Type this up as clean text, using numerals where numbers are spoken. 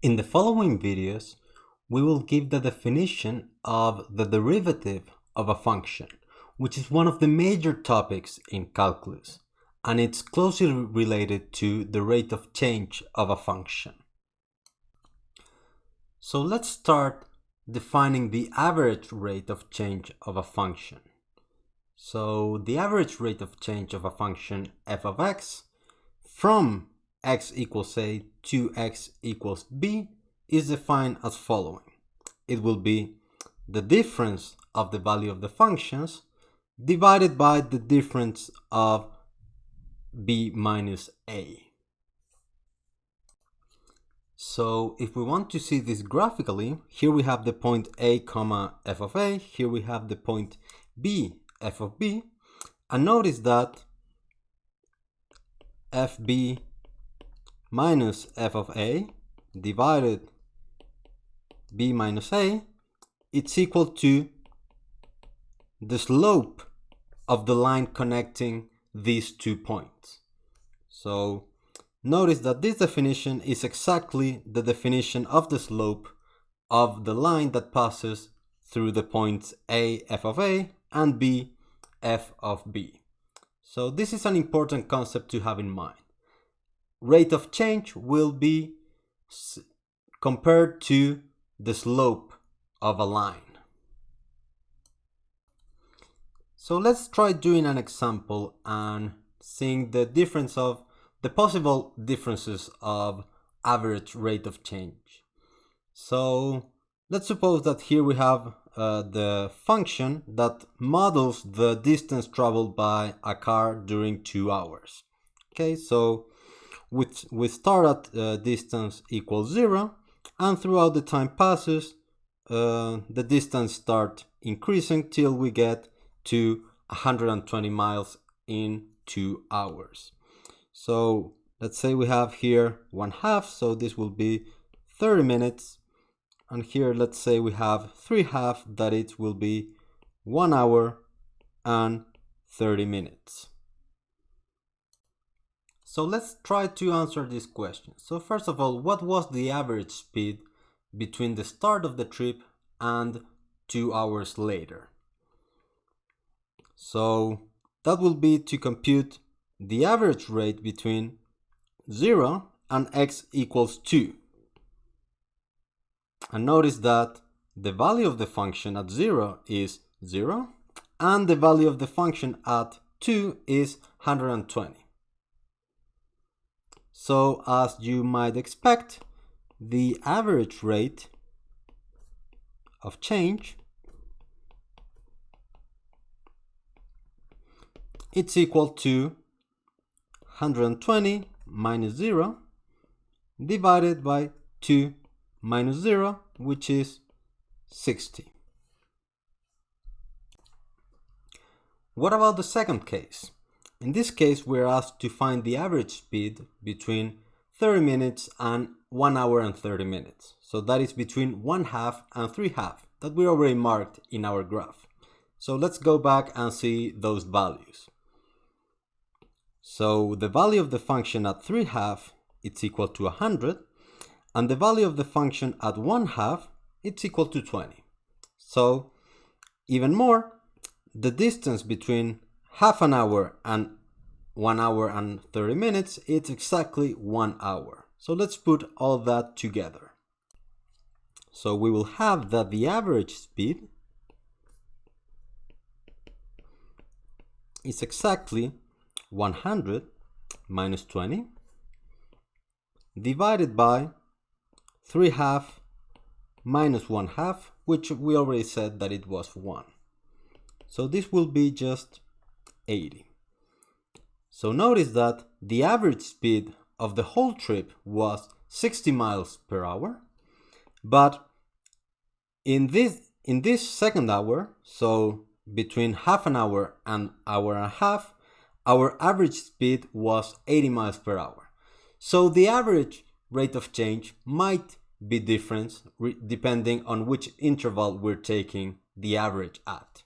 In the following videos, we will give the definition of the derivative of a function, which is one of the major topics in calculus, and it's closely related to the rate of change of a function. So let's start defining the average rate of change of a function. So the average rate of change of a function f of x from x equals a to x equals b is defined as following. It will be the difference of the value of the functions divided by the difference of b minus a. So if we want to see this graphically, here we have the point a comma f of a, here we have the point b f of b, and notice that fb minus f of a divided b minus a, it's equal to the slope of the line connecting these 2 points. So notice that this definition is exactly the definition of the slope of the line that passes through the points a f of a and b f of b. So this is an important concept to have in mind. Rate of change will be compared to the slope of a line. So let's try doing an example and seeing the difference of the possible differences of average rate of change. So let's suppose that here we have the function that models the distance traveled by a car during 2 hours. Okay, so we start at distance equals 0, and throughout the time passes, the distance starts increasing till we get to 120 miles in 2 hours. So let's say we have here 1/2, so this will be 30 minutes. And here let's say we have 3/2, that it will be 1 hour and 30 minutes. So let's try to answer this question. So first of all, what was the average speed between the start of the trip and 2 hours later? So that will be to compute the average rate between 0 and x equals 2. And notice that the value of the function at 0 is 0, and the value of the function at 2 is 120. So as you might expect, the average rate of change it's equal to 120 minus 0 divided by 2 minus 0, which is 60. What about the second case? In this case, we're asked to find the average speed between 30 minutes and 1 hour and 30 minutes. So that is between 1/2 and 3/2 that we already marked in our graph. So let's go back and see those values. So the value of the function at 3/2 it's equal to 100, and the value of the function at 1/2 it's equal to 20. So even more, the distance between half an hour and 1 hour and 30 minutes it's exactly 1 hour. So let's put all that together. So we will have that the average speed is exactly 100 minus 20 divided by 3/2 minus 1/2, which we already said that it was 1. So this will be just 80. So notice that the average speed of the whole trip was 60 miles per hour, but in this second hour, so between half an hour and hour and a half, our average speed was 80 miles per hour. So the average rate of change might be different depending on which interval we're taking the average at.